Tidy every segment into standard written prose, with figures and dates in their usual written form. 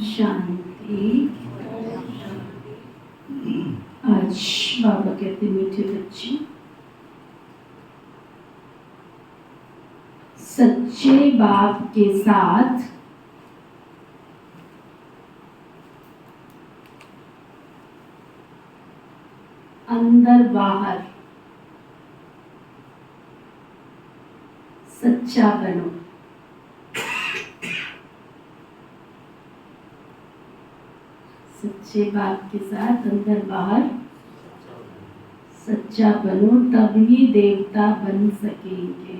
शांति। आज बाबा कहते मीठे बच्चे, सच्चे बाप के साथ अंदर बाहर सच्चा बनो। सच्चे बाप के साथ अंदर बाहर सच्चा बनो, तभी देवता बन सकेंगे।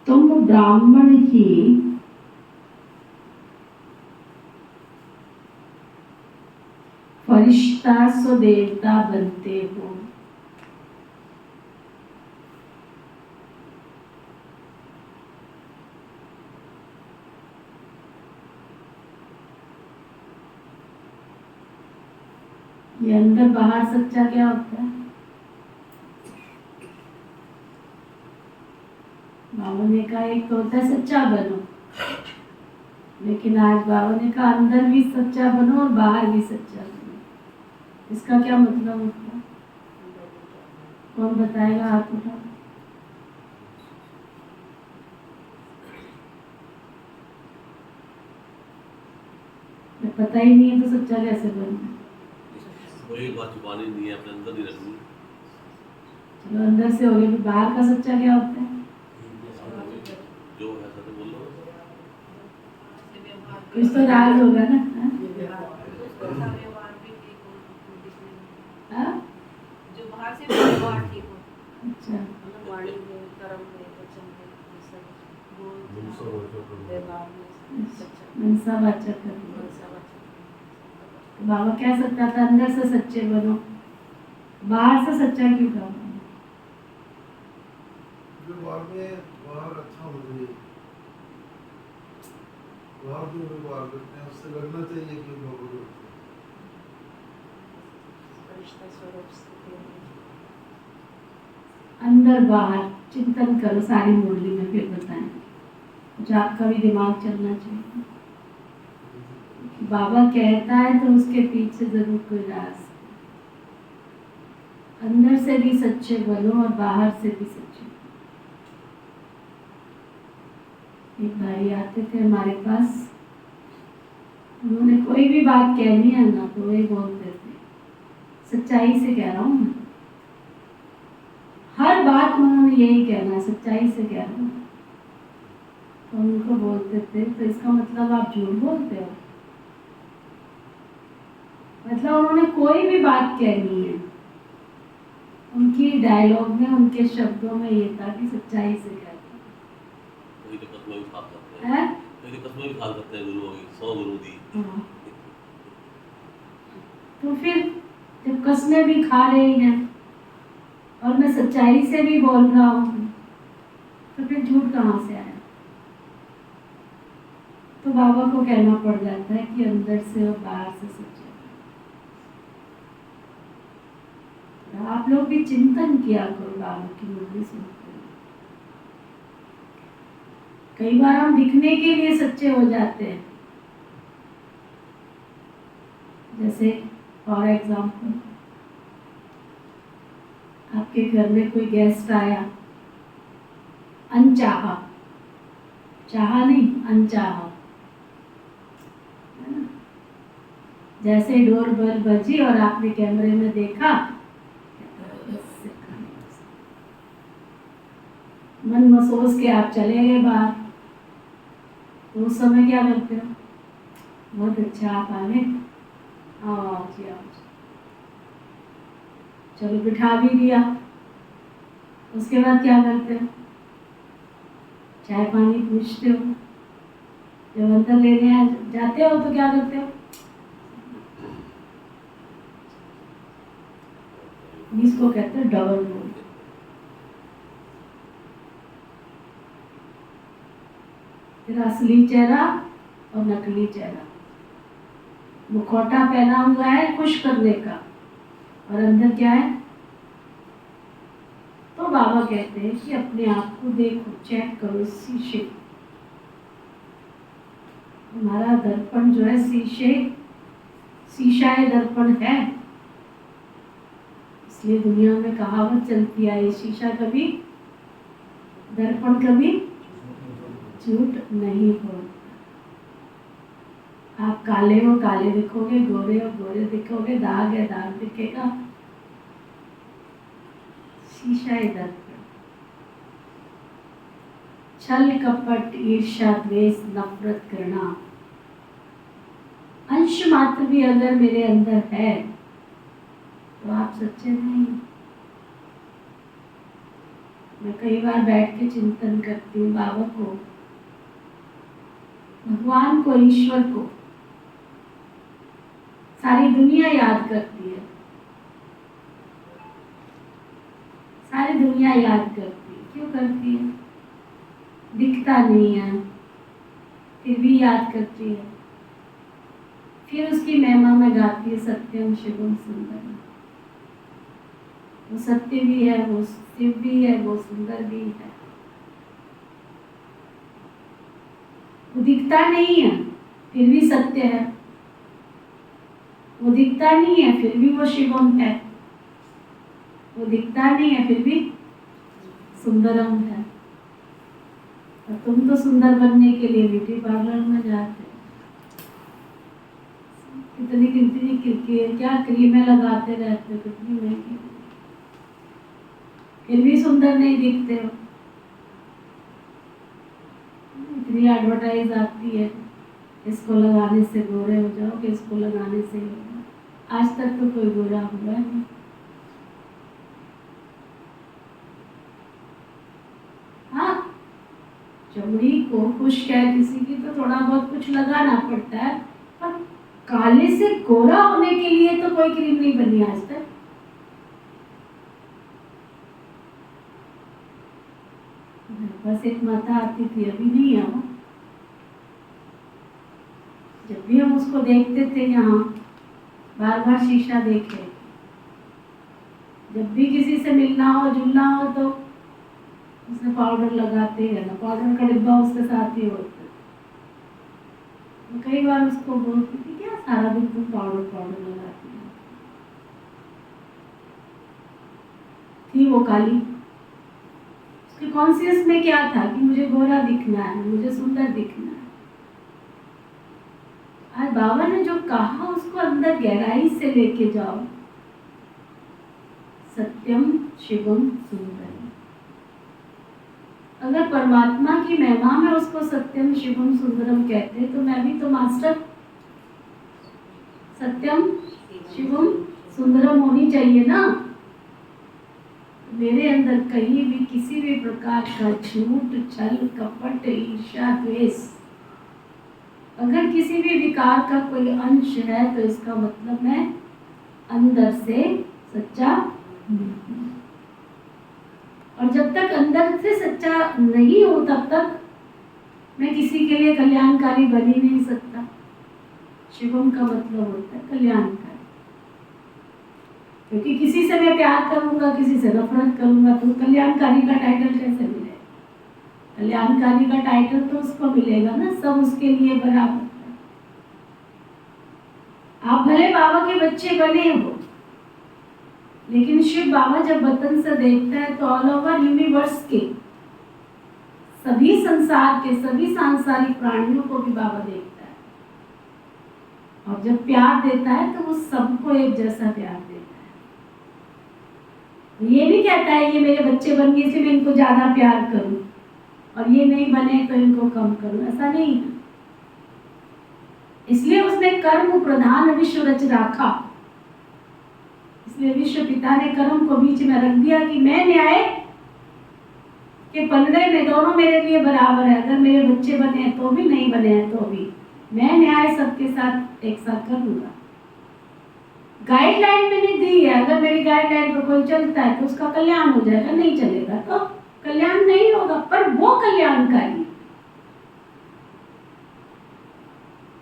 तुम ब्राह्मण ही फरिश्ता सो देवता बनते हो। ये अंदर बाहर सच्चा क्या होता है? बाबा ने कहा एक तो होता है सच्चा बनो, लेकिन आज बाबा ने कहा अंदर भी सच्चा बनो और बाहर भी सच्चा बनो। इसका क्या मतलब होता है? कौन बताएगा? हाथ उठाओ। पता ही नहीं है तो सच्चा कैसे बनना? एक बात छुपानी नहीं है, अपने अंदर ही रखनी। चलो अंदर से हो गया, बाहर का सच्चा क्या होता है? जो है सच बोलो। कुछ तो राज होगा ना? जो बाहर से व्यवहार ठीक हो। अच्छा, वाणी में, कर्म में, वचन में, सब मनसा वाचक है। बाबा क्या सच्चा था? अंदर से सच्चे बनो, बाहर से सच्चा क्यों कहा? बाहर अच्छा हो जाए, बाहर जो व्यवहार करते हैं उससे लगना चाहिए कि भगवान अंदर बाहर चिंतन करो। सारी मुरली में फिर बताएंगे, कुछ आपका भी दिमाग चलना चाहिए। बाबा कहता है तो उसके पीछे जरूर कोई राज। अंदर से भी सच्चे बनो और बाहर से भी सच्चे। एक भाई आते थे हमारे पास, उन्होंने कोई भी बात कहनी है ना तो वही बोलते थे, सच्चाई से कह रहा हूँ मैं, हर बात में उन्होंने यही कहना है, सच्चाई से कह रहे हैं। तो उनको बोलते थे तो इसका मतलब आप झूठ बोलते हो। मतलब उन्होंने कोई भी बात कहनी है, उनकी डायलॉग में, उनके शब्दों में ये था कि सच्चाई से कहते हैं। कोई तो कसमें भी खा सकते हैं, हैं? कोई तो कसमें भी खा सकते हैं गुरुओं की, 100 गुरु दी। हाँ। तो फिर जब कस्में भी खा रही हैं और मैं सच्चाई से भी बोल रहा हूँ, तो फिर झूठ कहाँ से आया? तो बाबा को कहना पड़ जाता है कि अंदर से और बाहर से सच्चाई। आप लोग भी चिंतन किया करो बाबा की मुरली सुनते हुए। कई बार हम दिखने के लिए सच्चे हो जाते हैं। जैसे फॉर एग्जाम्पल, आपके घर में कोई गेस्ट आया, अनचाहा, चाहा नहीं, अनचाहा, है ना? जैसे डोर बेल बजी और आपने कैमरे में देखा, मन महसूस के आप चले गए बाहर, तो उस समय क्या करते हो? बहुत अच्छा आप आ गए, आओ जी आओ, चलो बिठा भी दिया। उसके बाद क्या करते हो? चाय पानी पूछते हो। जब अंदर लेने जाते हो तो क्या करते हो? इसको कहते हैं डबल रोल। फिर असली चेहरा और नकली चेहरा। मुखौटा पहना हुआ है खुश करने का, और अंदर क्या है? तो बाबा कहते हैं कि अपने आप को देखो, चेक करो शीशे। हमारा दर्पण जो है शीशा है, दर्पण है। इसलिए दुनिया में कहावत चलती है, ये शीशा कभी, दर्पण कभी झूठ नहीं बोलता। आप काले हो काले दिखोगे, गोरे हो गोरे दिखोगे, दाग है दाग दिखेगा। शीशा है दर्पण। छल कपट ईर्ष्या द्वेष नफरत करना अंश मात्र भी अगर मेरे अंदर है तो आप सच्चे नहीं। मैं कई बार बैठ के चिंतन करती हूँ, बाबा को, भगवान को, ईश्वर को सारी दुनिया याद करती है, सारी दुनिया याद करती है। क्यों करती है? दिखता नहीं है फिर भी याद करती है। फिर उसकी महिमा में गाती है, सत्यम शिवम सुंदर। वो सत्य भी है, वो शिव भी है, वो सुंदर भी है। वो दिखता नहीं है फिर भी सत्य है, वो दिखता नहीं है फिर भी वो शिवम है, वो दिखता नहीं है फिर भी सुंदरम है। और तुम तो सुंदर बनने के लिए ब्यूटी पार्लर में जाते हो, कितनी कितनी क्या क्रीमें लगाते रहते हो, कितनी महंगी, फिर भी सुंदर नहीं दिखते हो। इतनी एडवर्टाइज आती है, इसको लगाने से गोरे हो जाओगे, इसको लगाने से होगा। आज तक तो कोई गोरा हुआ नहीं। हाँ, चमड़ी को खुश्क है किसी की तो थोड़ा बहुत कुछ लगाना पड़ता है, पर काले से गोरा होने के लिए तो कोई क्रीम नहीं बनी आज तक। बस एक माता आती थी, अभी नहीं है वो। जब भी हम उसको देखते थे, यहाँ बार बार शीशा देखे, जब भी किसी से मिलना हो जुलना हो तो उसने पाउडर लगाते हैं ना, पाउडर का डिब्बा उसके साथ ही होता। कई बार उसको बोलती थी, क्या सारा दिन तुम पाउडर पाउडर लगाती हो। थी वो काली। उसके कॉन्शियस में क्या था कि मुझे गोरा दिखना है, मुझे सुंदर दिखना है। आज बाबा ने जो कहा उसको अंदर गहराई से लेके जाओ, सत्यम शिवम सुंदर। अगर परमात्मा की महिमा में उसको सत्यम शिवम सुंदरम कहते हैं तो मैं भी तो मास्टर सत्यम शिवम सुंदरम होनी चाहिए ना। मेरे अंदर कहीं भी किसी भी प्रकार का झूठ, छल, कपट, ईर्ष्या, द्वेष, अगर किसी भी विकार का कोई अंश है तो इसका मतलब मैं अंदर से सच्चा नहीं हूं। और जब तक अंदर से सच्चा नहीं हूं तब तक मैं किसी के लिए कल्याणकारी बन ही नहीं सकता। शिवम का मतलब होता है कल्याणकारी, क्योंकि किसी से मैं प्यार करूंगा, किसी से नफरत करूंगा तो कल्याणकारी का टाइटल कैसे मिलेगा? कल्याणकारी का टाइटल तो उसको मिलेगा ना, सब उसके लिए बराबर। आप भले बाबा के बच्चे बने हो, लेकिन शिव बाबा जब वतन से देखता है तो ऑल ओवर यूनिवर्स के सभी संसार के सभी सांसारिक प्राणियों को भी बाबा देखता है, और जब प्यार देता है तो वो सबको एक जैसा प्यार देता है। ये नहीं कहता है ये मेरे बच्चे बन गए इसलिए मैं इनको ज्यादा प्यार करूं और ये नहीं बने तो इनको कम करूं, ऐसा नहीं है। इसलिए उसने कर्म प्रधान विश्व रच रखा, इसलिए विश्व पिता ने कर्म को बीच में रख दिया कि मैं न्याय के पलड़े में दोनों मेरे लिए बराबर है। अगर मेरे बच्चे बने हैं तो भी, नहीं बने हैं तो भी, मैं न्याय सबके साथ एक साथ कर दूंगा। गाइडलाइन मैंने दी है, अगर मेरी गाइडलाइन पर कोई चलता है तो उसका कल्याण हो जाएगा, नहीं चलेगा तो कल्याण नहीं होगा, पर वो कल्याणकारी।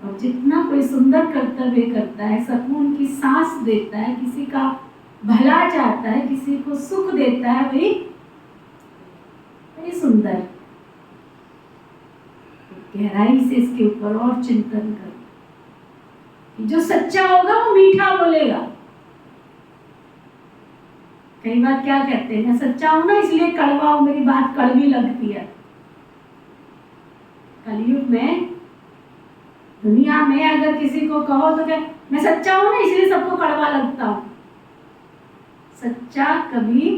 और जितना कोई सुंदर कर्तव्य करता है, सुकून की सांस देता है, किसी का भला चाहता है, किसी को सुख देता है, वही सुंदर। गहराई से इसके ऊपर और चिंतन कर, जो सच्चा होगा वो मीठा बोलेगा। कई बार क्या कहते हैं, मैं सच्चा हूं ना इसलिए कड़वा हूं, मेरी बात कड़वी लगती है। कलयुग में दुनिया में अगर किसी को कहो तो क्या, मैं सच्चा हूं ना इसलिए सबको कड़वा लगता हूं। सच्चा कभी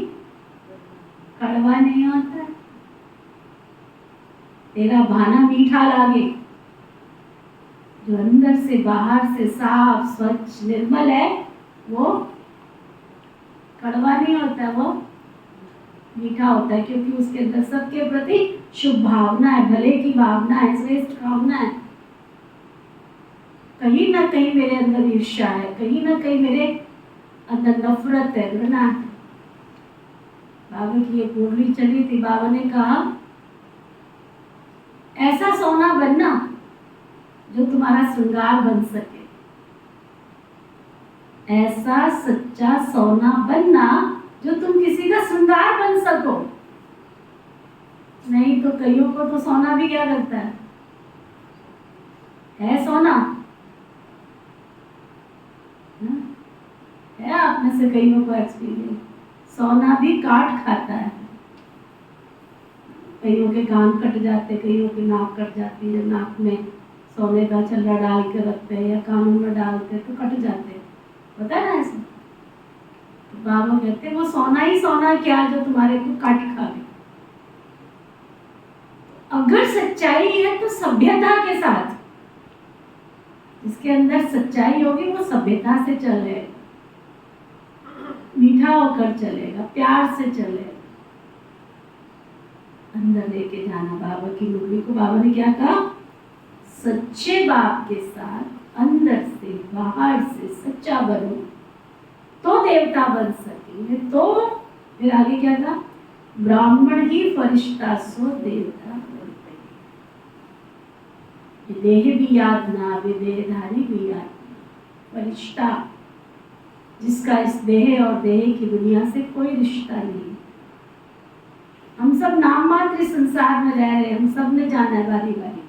कड़वा नहीं होता है। तेरा भाना मीठा लागे, जो अंदर से बाहर से साफ स्वच्छ निर्मल है वो कड़वा नहीं होता, वो मीठा होता है, क्योंकि उसके अंदर सबके प्रति शुभ भावना है, भले की भावना है, श्रेष्ठ भावना है। कहीं ना कहीं मेरे अंदर ईर्ष्या है, कहीं ना कहीं मेरे अंदर नफरत है, घृणा है। बाबा की ये कुंडली चली थी, बाबा ने कहा ऐसा सोना बनना जो तुम्हारा श्रृंगार बन सके, ऐसा सच्चा सोना बनना जो तुम किसी का श्रृंगार बन सको। नहीं तो कईयों को तो सोना भी क्या करता है सोना है। आप में से कईयों को एक्सपीरियंस, सोना भी काट खाता है। कईयों के कान कट जाते, कईयों की नाक कट जाती है, नाक में सोने का छल्ला डाल के रखते हैं या कानों में डालते तो कट जाते हैं, पता है ना ऐसा। तो बाबा कहते हैं वो सोना ही सोना क्या जो तुम्हारे को काट खा ले। अगर सच्चाई है तो सभ्यता के साथ, जिसके अंदर सच्चाई होगी वो सभ्यता से चलेगा, मीठा होकर चलेगा, प्यार से चलेगा। अंदर लेके जाना बाबा की मुरली को। बाबा ने क्या कहा, सच्चे बाप के साथ अंदर से बाहर से सच्चा बनो तो देवता बन सकेंगे। तो फिर आगे क्या था, ब्राह्मण ही फरिश्ता सो देवता बनते। देह भी याद ना आवे, देहधारी भी याद ना। फरिश्ता जिसका इस देह और देह की दुनिया से कोई रिश्ता नहीं। हम सब नाम मात्र संसार में रह रहे, हम सब ने जाना है बारी बारी।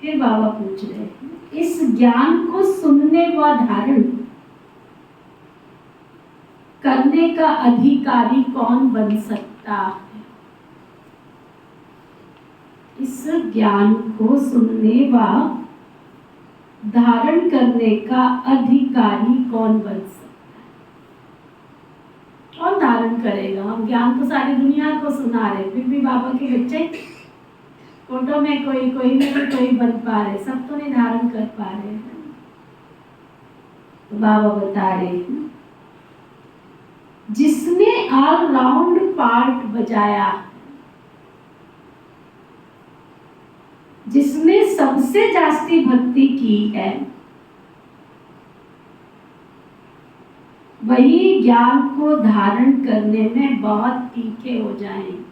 फिर बाबा पूछ रहे हैं, इस ज्ञान को सुनने व धारण करने का अधिकारी कौन बन सकता है? इस ज्ञान को सुनने व धारण करने का अधिकारी कौन बन सकता है? कौन धारण करेगा? हम ज्ञान तो सारी दुनिया को सुना रहे, फिर भी बाबा के बच्चे फोटो में कोई नहीं कोई बन पा रहे, सब तो नहीं धारण कर पा रहे हैं। तो बाबा बता रहे हैं जिसने ऑलराउंड पार्ट बजाया, जिसने सबसे जास्ती भक्ति की है, वही ज्ञान को धारण करने में बहुत तीखे हो जाएंगे,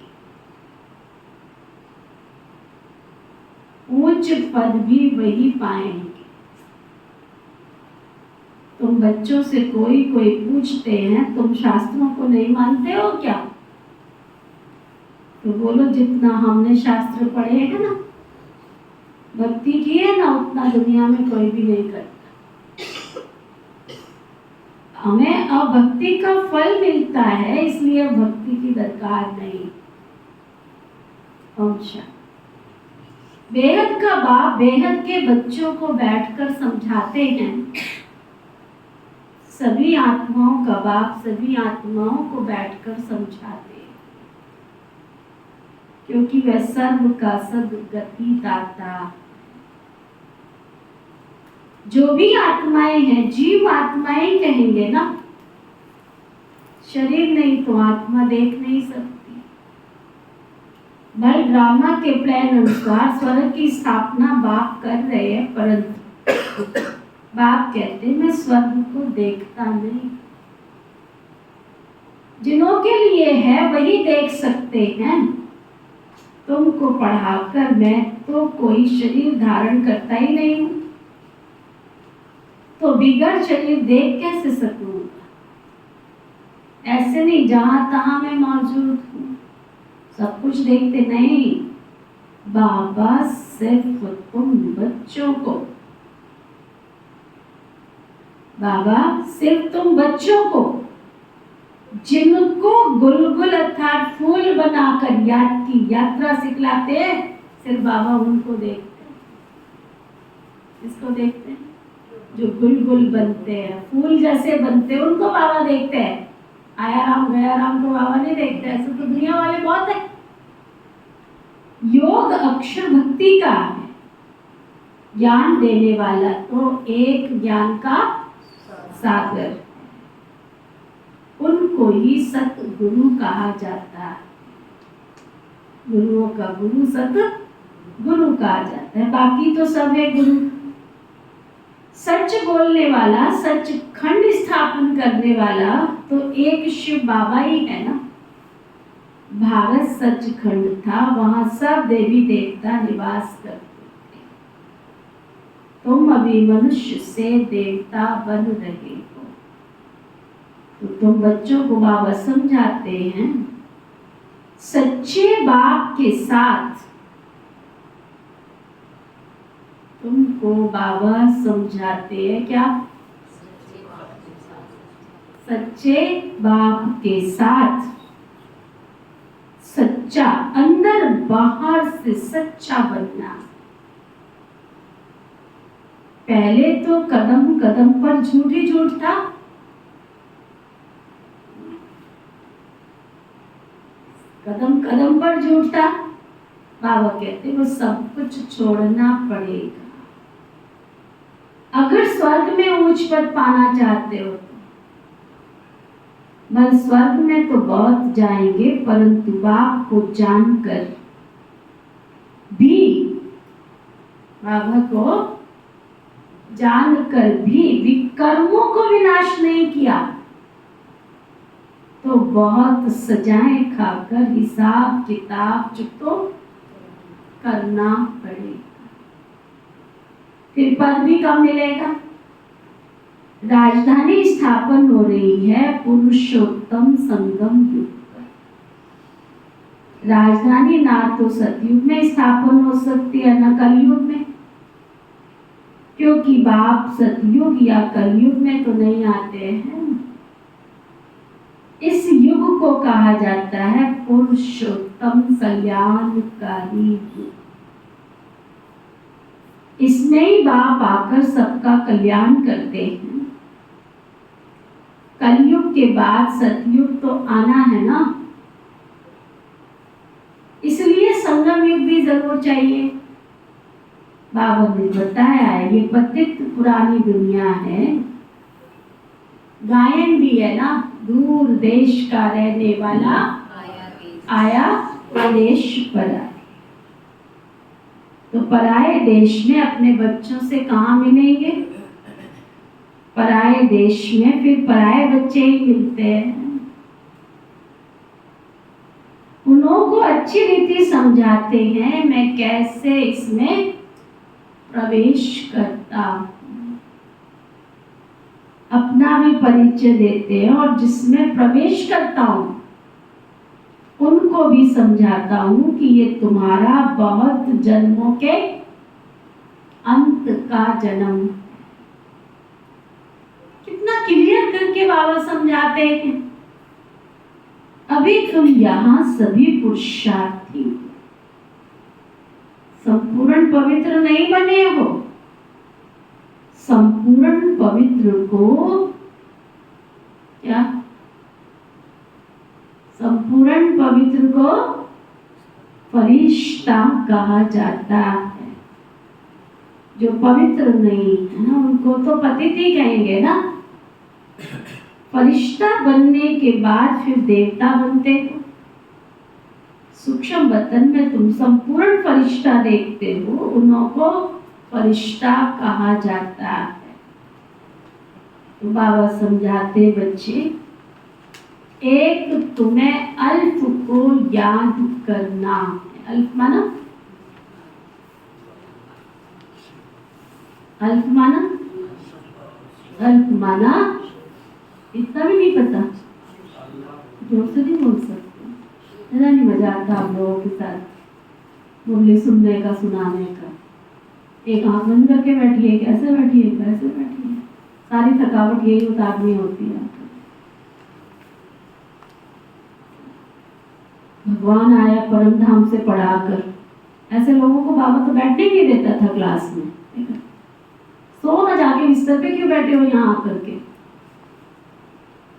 उच्च पद भी वही पाएंगे। तुम बच्चों से कोई पूछते हैं तुम शास्त्रों को नहीं मानते हो क्या? तो बोलो जितना हमने शास्त्र पढ़े हैं ना, भक्ति की है ना, उतना दुनिया में कोई भी नहीं करता। हमें अब भक्ति का फल मिलता है, इसलिए भक्ति की दरकार नहीं। अच्छा, बेहद का बाप बेहद के बच्चों को बैठकर समझाते हैं। सभी आत्माओं का बाप सभी आत्माओं को बैठकर समझाते हैं, क्योंकि वह सर्व का सद्गति दाता। जो भी आत्माएं हैं, जीव आत्माएं कहेंगे ना, शरीर नहीं तो आत्मा देख नहीं सकती। बल ड्रामा के प्लान अनुसार स्वर्ग की स्थापना बाप कर रहे हैं, परंतु बाप कहते मैं स्वर्ग को देखता नहीं। जिन्हों के लिए है वही देख सकते हैं। तुमको पढ़ाकर मैं तो कोई शरीर धारण करता ही नहीं हूं, तो बिगड़ शरीर देख कैसे सकूंगा? ऐसे नहीं जहां तहां मैं मौजूद हूं, सब कुछ देखते नहीं। बाबा सिर्फ तुम बच्चों को, बाबा सिर्फ तुम बच्चों को, जिनको गुलगुल अर्थात फूल बनाकर याद की यात्रा सिखलाते हैं, सिर्फ बाबा उनको देखते हैं। इसको देखते हैं जो गुलगुल बनते हैं, फूल जैसे बनते हैं, उनको बाबा देखते हैं। आया राम गया राम को बाबा नहीं देखते। ऐसे तो दुनिया वाले बहुत है। योग अक्षर भक्ति का है, ज्ञान देने वाला तो एक ज्ञान का सागर, उनको ही सतगुरु कहा जाता है। गुरुओं का गुरु सतगुरु कहा जाता है, बाकी तो सब है गुरु। सच बोलने वाला, सच खंड स्थापन करने वाला तो एक शिव बाबा ही है ना। भारत सचखंड था, वहां सब देवी देवता निवास करते थे। तुम अभी मनुष्य से देवता बन रहे हो। तो तुम बच्चों को बाबा समझाते हैं, सच्चे बाप के साथ तुमको बाबा समझाते हैं क्या? सच्चे बाप के साथ सच्चा, अंदर बाहर से सच्चा बनना। पहले तो कदम कदम पर झूठ ही झूठ था। कदम कदम पर झूठ था। बाबा कहते वो सब कुछ छोड़ना पड़ेगा। अगर स्वर्ग में ऊंच पद पाना चाहते हो तो बल स्वर्ग में तो बहुत जाएंगे, परंतु बाप को जानकर भी, बाबा को जानकर भी विकर्मों को विनाश नहीं किया तो बहुत सजाएं खाकर हिसाब किताब तो करना पड़ेगा। फिर पद भी कम मिलेगा। राजधानी स्थापन हो रही है पुरुषोत्तम संगम युग पर। राजधानी ना तो सतयुग में स्थापन हो सकती है न कलयुग में, क्योंकि बाप सतयुग या कलयुग में तो नहीं आते हैं। इस युग को कहा जाता है पुरुषोत्तम कल्याणकारी युग। इसमें ही बाप आकर सबका कल्याण करते हैं। कलयुग के बाद सतयुग तो आना है ना, इसलिए संगम युग भी जरूर चाहिए। बाबा ने बताया है, ये पतित पुरानी दुनिया है। गायन भी है ना, दूर देश का रहने वाला आया देश पर आए। तो पराये देश में अपने बच्चों से कहाँ मिलेंगे? पराये देश में फिर पराये बच्चे ही मिलते हैं। उन्हों को अच्छी रीति समझाते हैं मैं कैसे इसमें प्रवेश करता हूं, अपना भी परिचय देते हैं और जिसमें प्रवेश करता हूं उनको भी समझाता हूं कि ये तुम्हारा बहुत जन्मों के अंत का जन्म। कितना क्लियर करके बाबा समझाते हैं। अभी तुम यहाँ सभी पुरुषार्थी संपूर्ण पवित्र नहीं बने हो। संपूर्ण पवित्र को क्या? संपूर्ण पवित्र को फरिश्ता कहा जाता है। जो पवित्र नहीं है ना उनको तो पतित ही कहेंगे ना। फरिश्ता बनने के बाद फिर देवता बनते हो। सूक्ष्म बतन में तुम संपूर्ण फरिश्ता देखते हो, उन्हों को फरिश्ता कहा जाता है। तो बाबा समझाते बच्चे, एक तुम्हें अल्फ को याद करना है। अल्फ माना? अल्फ माना? अल्फ माना इतना भी नहीं पता, जोर से नहीं बोल सकते। इतना नहीं मजा आता आप लोगों के साथ मुरली सुनने का, सुनाने का। एक आंख बंद करके बैठिए, कैसे बैठिए, कैसे बैठिए, सारी थकावट यही उतारनी होती है। भगवान आया परम धाम से पढ़ाकर। ऐसे लोगों को बाबा तो बैठने नहीं देता था क्लास में। सो ना जाके बिस्तर पे क्यों बैठे हो यहाँ आकर के?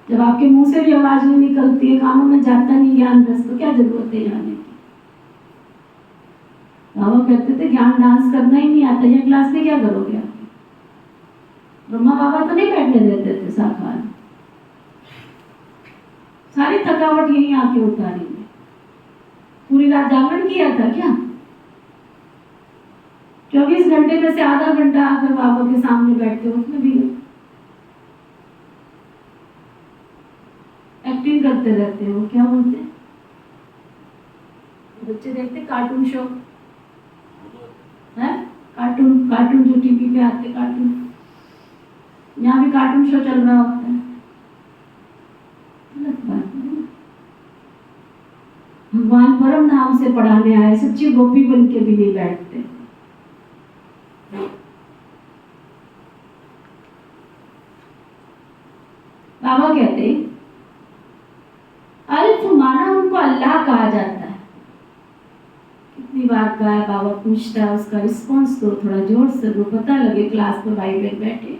जब आपके मुंह से भी आवाज नहीं निकलती है, कानों में जाता नहीं ज्ञान रस, तो क्या जरूरत है जाने की? बाबा कहते थे ज्ञान डांस करना ही नहीं आता, ये क्लास में क्या करोगे आप? ब्रह्मा बाबा तो नहीं बैठने देते थे साकार। सारी थकावट यही आके उतारी। पूरी रात जागरण किया था क्या? 24 घंटे में से आधा घंटा आकर बाबा के सामने बैठते हो, उसमें भी एक्टिंग करते रहते हो। क्या बोलते हैं बच्चे? देखते कार्टून शो है, कार्टून कार्टून जो टीवी पे आते कार्टून, यहाँ भी कार्टून शो चल रहा होता है। गलत बात है। भगवान परम धाम से पढ़ाने आए, सच्ची गोपी बन के भी नहीं बैठते। बाबा कहते अल्फ माना उनको अल्लाह कहा जाता है। कितनी बार कहा है, बाबा पूछता है, उसका रिस्पॉन्स दो थोड़ा जोर से, वो पता लगे क्लास में भाई बहन बैठे।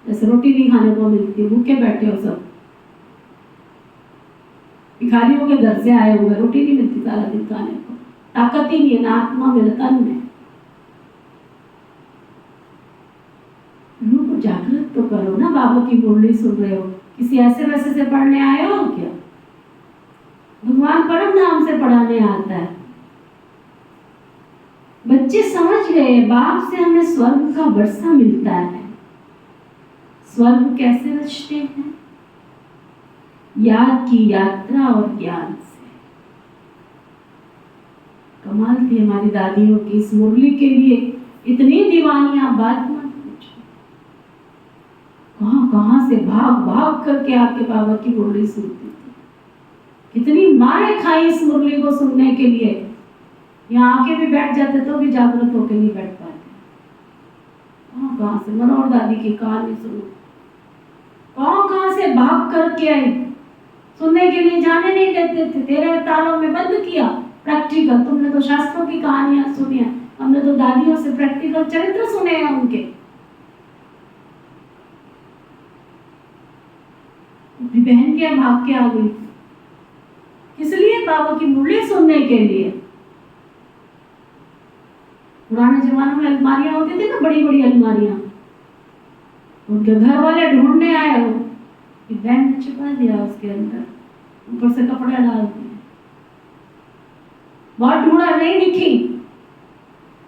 जैसे रोटी नहीं खाने को मिलती, भूखे बैठे हो सब, भिखारियों के घर से आए हुए, रोटी नहीं मिलती सारा दिन खाने को, ताकत ही नहीं है ना आत्मा में, तन में। को जागृत तो करो ना। बाबा की मुरली सुन रहे हो, किसी ऐसे वैसे से पढ़ने आए हो क्या? भगवान परम धाम से पढ़ाने आता है। बच्चे समझ गए, बाप से हमें स्वर्ग का वर्षा मिलता है। स्वर्ग कैसे रचते हैं? याद की यात्रा और ज्ञान से। कमाल थी हमारी दादियों की इस मुरली के लिए इतनी दीवानियां, बात मत पूछो। कहां कहां से भाग भाग करके आपके बाबा की मुरली सुनती थी। कितनी मारें खाई इस मुरली को सुनने के लिए। यहाँ आके भी बैठ जाते तो भी जागृत होकर नहीं बैठ पाते। कहां से मनोहर दादी की कहानी सुनो, कहां से भाग करके आई, सुनने के लिए जाने नहीं देते थे। 13 तालों में बंद किया प्रैक्टिकल। तुमने तो शास्त्रों की कहानियां सुनी है, हमने तो दादियों से प्रैक्टिकल चरित्र सुने हैं उनके। बहन के भाग के आ गई थी। किस लिए? बाबा की मुरली सुनने के लिए। पुराने जमाने में अलमारियां होती थी ना, बड़ी बड़ी अलमारियां, उनके घर वाले ढूंढने आए हो कि बहन ने छिपा दिया उसके अंदर, ऊपर से कपड़े डाल दिए। बहुत ढूंढा, नहीं दिखी,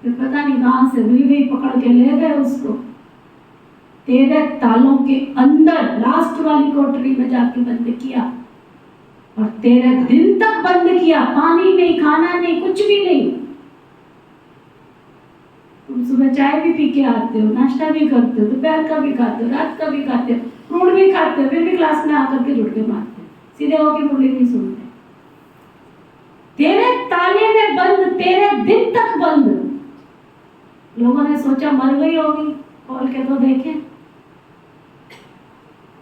फिर पता नहीं कहां से मिल गई, पकड़ के ले गए उसको। 13 तालों के अंदर लास्ट वाली कोठरी में जाके बंद किया और 13 दिन तक बंद किया। पानी नहीं, खाना नहीं, कुछ भी नहीं। तुम सुबह चाय भी पी के आते हो, नाश्ता भी करते हो, दोपहर का भी खाते हो, रात का भी खाते हो, फ्रूट भी खाते हो, फिर भी क्लास में आकर के झुटके मारते हो, सीधे होके मुरली नहीं सुनते। 13 ताले में बंद, 13 दिन तक बंद। लोगों ने सोचा मर गई होगी, खोल के तो देखे,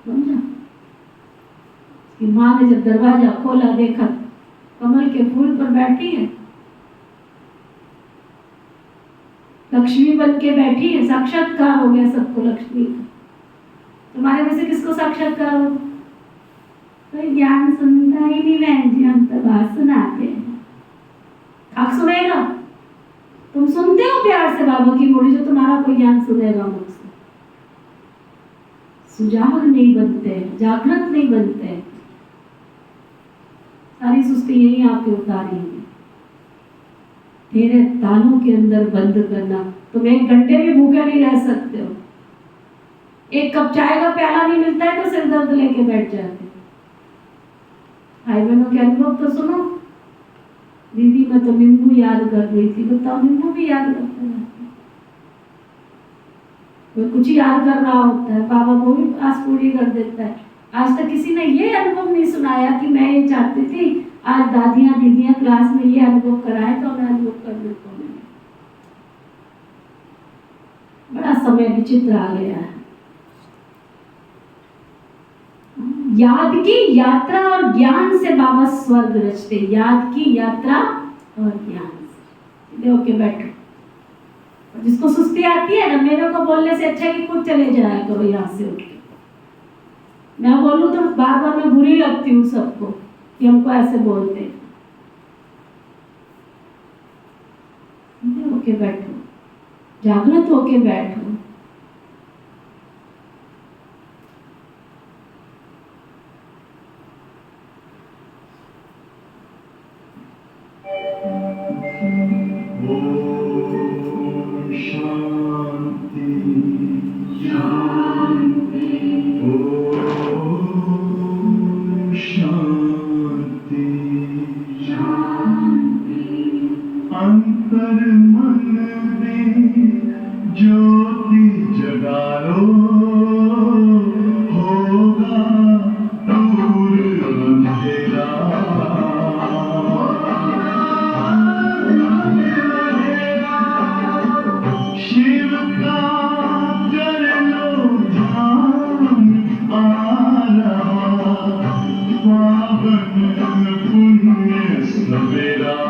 समझा? कि माँ ने जब दरवाजा खोला, देखा कमल के फूल पर बैठी है, लक्ष्मी बन के बैठी है। साक्षात्कार हो गया सबको लक्ष्मी का। तुम्हारे में से किसको साक्षात्कार हो? कोई ज्ञान सुनता ही नहीं बहन जी, हम तो बात सुनाते हैं। आप सुनेगा? तुम सुनते हो प्यार से बाबा की मुरली, जो तुम्हारा कोई ज्ञान सुनेगा मुझसे? सुजाग नहीं बनते, जागृत नहीं बनते। सारी सुस्ती यही आपके उतारी है। 13 तालों के अंदर बंद करना। तुम 1 घंटे भी भूखे नहीं रह सकते हो। 1 कप चाय का प्याला नहीं मिलता है तो सिर दर्द लेके बैठ जाते हो। भाई बहनों के अनुभव तो सुनो। दीदी मैं तो नींबू याद कर रही थी, बताओ नींबू भी याद करते रहते हैं। कोई कुछ याद कर रहा होता है, बाबा वो भी आस पूरी कर देता है। आज तक किसी ने ये अनुभव नहीं सुनाया कि मैं ये चाहती थी आज दादियां दीदियां क्लास में ये अनुभव कराए तो मैं अनुभव करने को मिले। बड़ा समय विचित्र आ गया है। याद की यात्रा और ज्ञान से बाबा स्वर्ग रचते। याद की यात्रा और ज्ञान से। सीधे होके बैठो। और जिसको सुस्ती आती है ना, मेरे को बोलने से अच्छा कि खुद चले जाया करो यहाँ से उठ के। मैं बोलूं तो बार बार मैं बुरी लगती हूँ सबको कि हमको ऐसे बोलते हैं। सीधे होके बैठो, जागृत होके बैठो। अंतर मन में ज्योति जगा लो, होगा दूर अंधेरा। शिव का कर लो ध्यान, आ रहा पावन पुण्य सवेरा।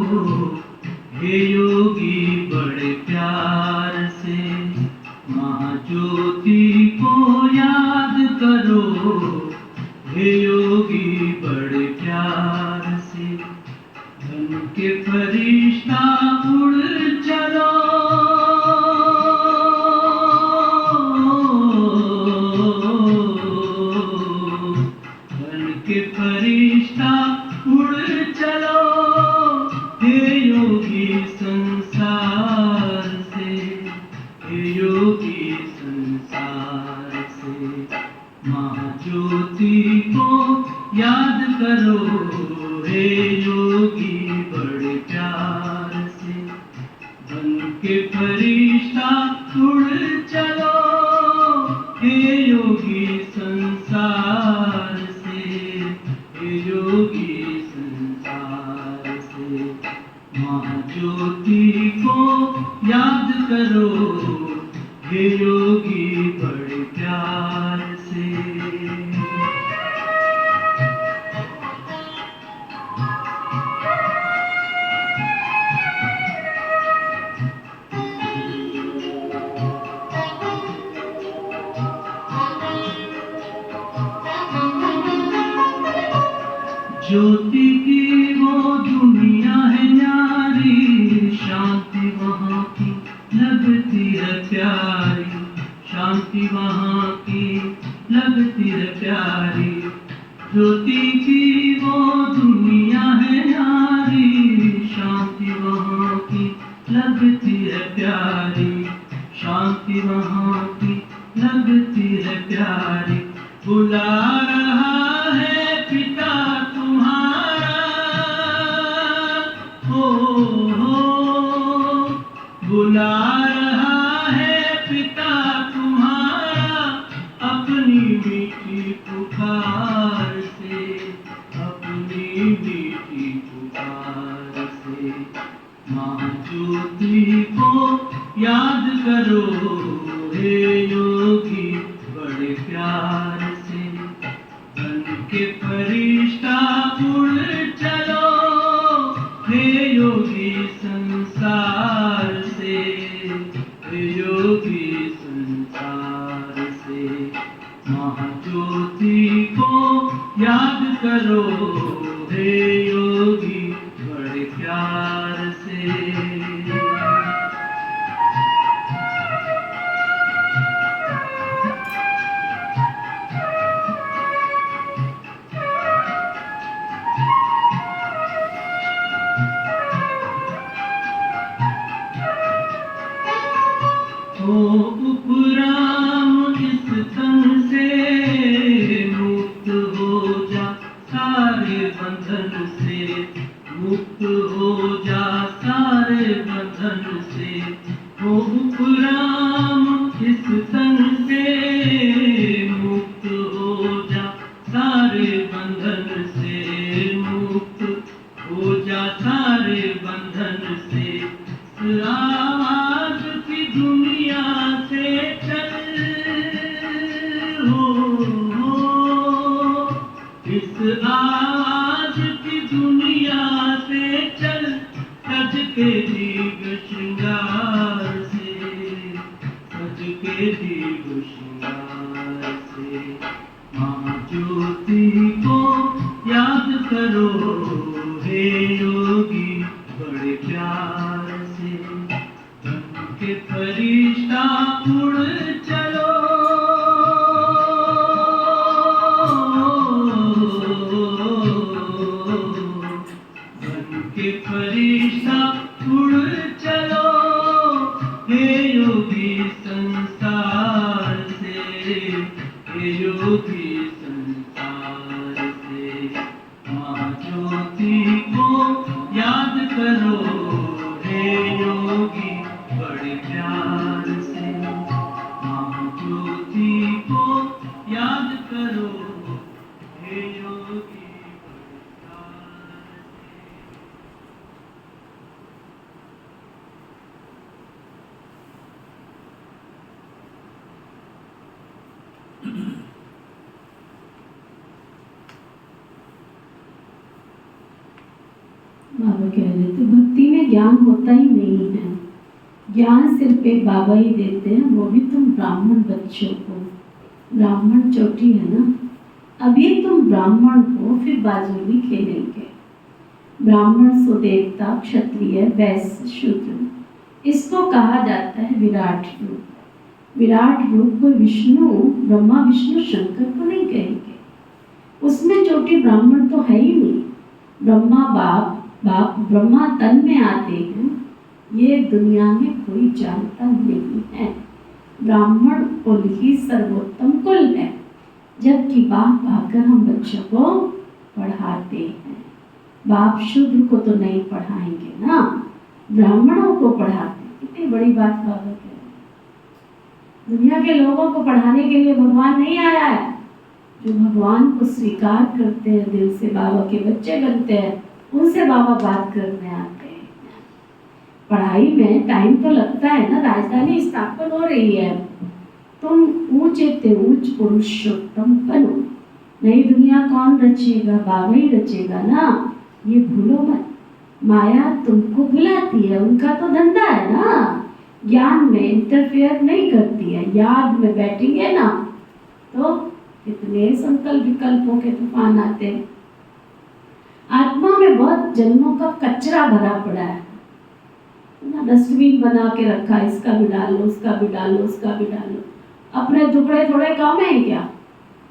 हे योगी बड़े प्यार से महाज्योति को याद करो, हे योगी बड़े प्यार से धन के फरिश्ता उड़ चलो, धन के फरिश्ता उड़ चलो, हे योगी संसार से, हे योगी संसार से महाज्योति को याद करो, हे योगी बड़े प्यार से बन के फरिश्ता उड़ चलो, हे योगी संसार से, हे योगी संसार से महाज्योति को याद करो, हे योगी बड़े प्यार से। ज्योति की वो दुनिया है न्यारी, शांति वहाँ की लगती है प्यारी, शांति वहाँ की लगती है प्यारी। ज्योति की वो दुनिया है न्यारी, शांति वहाँ की लगती है प्यारी, शांति वहाँ की लगती है प्यारी। बुला रहा है पिता तुम्हारा, हो बुला रहा है पिता तुम्हारा, अपनी मीठी पुकार से, अपनी मीठी पुकार से महाज्योति को याद करो, हे योगी बड़े प्यार से बन के फरिश्ता उड़ चलो, हे योगी संसार से, हे योगी संसार से महाज्योति को याद करो, हे योगी बड़े प्यार से। ओ उपराम इस तन से मुक्त हो जा, सारे बंधन से मुक्त हो जा, सारे बंधन से। ओ उपराम इस तन से मुक्त हो जा, सारे बंधन से मुक्त हो जा, सारे बंधन से। आवाज की दुनिया से चल, हो इस आवाज की दुनिया से चल, सज के दीप श्रृंगार से, सज के दीप श्रृंगार से महाज्योति को याद करो, हे योगी बड़े प्यार से बन के फरिश्ता उड़ चलो, बन के फरिश्ता उड़ चलो, हे योगी संसार से, हे योगी संसार से महाज्योति को याद करो, हे योगी बड़े प्यार से महाज्योति को याद करो, हे योगी बड़े प्यार से। बाबा कह रहे थे भक्ति में ज्ञान होता ही नहीं है, ज्ञान सिर्फ एक बाबा ही देते हैं, वो भी तुम ब्राह्मण बच्चों को। ब्राह्मण चोटी है ना, अभी तुम ब्राह्मण हो फिर बाजुली खेलेंगे। ब्राह्मण सो देवता, क्षत्रिय, वैश्य, शूद्र, इसको कहा जाता है विराट रूप। विराट रूप को विष्णु, ब्रह्मा विष्णु शंकर को नहीं कहेंगे, उसमें चोटी ब्राह्मण तो है ही नहीं। ब्रह्मा बाप ब्रह्मा तन में आते हैं, ये दुनिया में कोई जानता नहीं है। ब्राह्मण कुल ही सर्वोत्तम कुल है, जबकि बाप आकर हम बच्चों को पढ़ाते हैं। बाप शूद्र को तो नहीं पढ़ाएंगे ना, ब्राह्मणों को पढ़ाते हैं। कितनी बड़ी बात बाबा कह रहे हैं। दुनिया के लोगों को पढ़ाने के लिए भगवान नहीं आया है। जो भगवान को स्वीकार करते हैं, दिल से बाबा के बच्चे बनते हैं, उनसे बाबा बात करने आते हैं। पढ़ाई में टाइम तो लगता है ना, राजधानी स्थापन हो रही है, तुम ऊंचे ते ऊंच पुरुषोत्तम बनो। नई दुनिया कौन रचेगा? बाबा ही रचेगा ना, ये भूलो मत। माया तुमको बुलाती है, उनका तो धंधा है ना, ज्ञान में इंटरफेयर नहीं करती है। याद में बैठेंगे ना तो कितने संकल्प विकल्पों के तूफान आते हैं। आत्मा में बहुत जन्मों का कचरा भरा पड़ा है ना, डस्टबिन बना के रखा, इसका भी डाल लो, उसका भी डाल लो, उसका भी डाल लो। अपने टुकड़े थोड़े कम है क्या?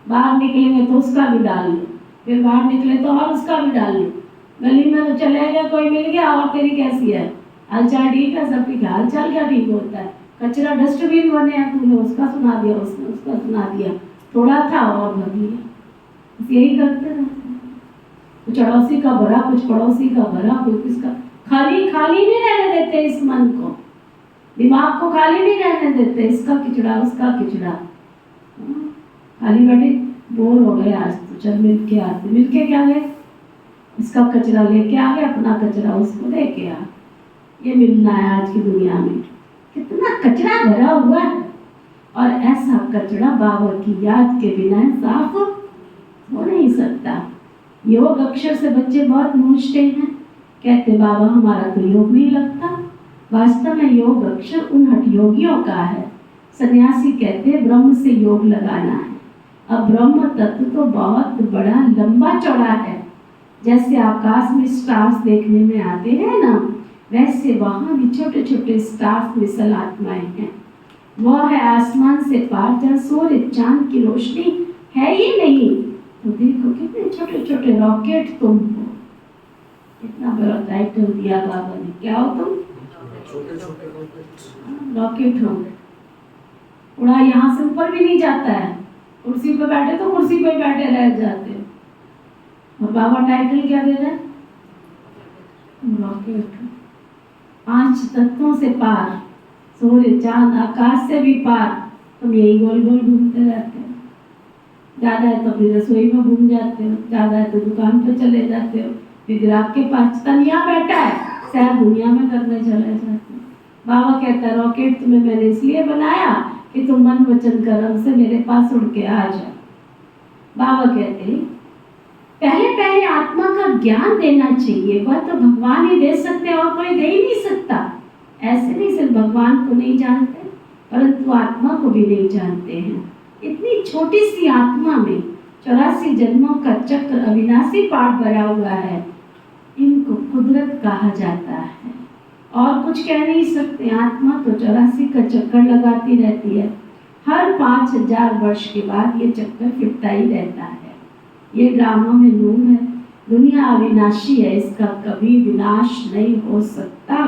बाहर निकलेंगे तो उसका भी डाल लो, फिर बाहर निकले तो और उसका भी डाल लो। गली में तो चले गया, कोई मिल गया, और तेरी कैसी है, हालचाल ठीक है? सबकी हालचाल क्या ठीक होता है? कचरा डस्टबिन बने हैं, तूने उसका सुना दिया, उसने उसका सुना दिया, थोड़ा था और भर लिया। बस यही करते रहते हैं। कुछ अड़ोसी का भरा, कुछ पड़ोसी का भरा, कोई किसका। खाली खाली नहीं रहने देते इस मन को, दिमाग को खाली नहीं रहने देते। इसका किचड़ा, उसका किचड़ा, खाली बैठे बोर हो गए, आज तो चल मिल के आते। मिल के क्या गए? इसका कचरा लेके आ गए, अपना कचरा उसको लेके आ। ये मिलना है आज की दुनिया में। कितना कचरा भरा हुआ है, और ऐसा कचरा बाबा की याद के बिना साफ हो नहीं सकता। योग अक्षर से बच्चे बहुत मूझते हैं, कहते बाबा हमारा तो योग नहीं लगता। वास्तव में योग अक्षर उन हठ योगियों का है। सन्यासी कहते हैं ब्रह्म से योग लगाना है। अब ब्रह्म तत्व तो बहुत बड़ा लंबा चौड़ा है। जैसे आकाश में स्टार्स देखने में आते हैं ना, वैसे वहाँ भी छोटे छोटे स्टार्स मिसल आत्माएं हैं। वह है आसमान से पार, जहाँ सूर्य चांद की रोशनी है ही नहीं। तो देखो कितने छोटे छोटे रॉकेट तुम हो। कितना बड़ा टाइटल दिया बाबा ने, क्या हो तुम? छोटे छोटे रॉकेट हो। उड़ा यहाँ से ऊपर भी नहीं जाता है, कुर्सी पे बैठे तो कुर्सी पे बैठे रह जाते हो। और बाबा टाइटल क्या दे रहे हैं? रॉकेट। 5 तत्वों से पार, सूर्य चांद आकाश से भी पार, तुम यही गोल गोल घूमते रहते हो। ज़्यादा है तो अपनी रसोई में घूम जाते हो, ज़्यादा है तो दुकान पे चले जाते हो, फिर आपके पास तन यहाँ बैठा है, सैर दुनिया में करने चले जाते हो। बाबा कहता है रॉकेट तुम्हें मैंने इसलिए बनाया कि तुम मन वचन कर्म से मेरे पास उड़ के आ जाओ। बाबा कहते हैं पहले पहले आत्मा का ज्ञान देना चाहिए, वह तो भगवान ही दे सकते और कोई दे ही नहीं सकता। ऐसे नहीं सिर्फ भगवान को नहीं जानते, परंतु आत्मा को भी नहीं जानते हैं। इतनी छोटी सी आत्मा में 84 जन्मों का चक्र अविनाशी पाठ भरा हुआ है। इनको कुदरत कहा जाता है, और कुछ कह नहीं सकते। आत्मा तो 84 का चक्कर लगाती रहती है। हर 5000 वर्ष के बाद ये चक्कर फिरता ही रहता है। ये ड्रामा में नून है। दुनिया अविनाशी है, इसका कभी विनाश नहीं हो सकता।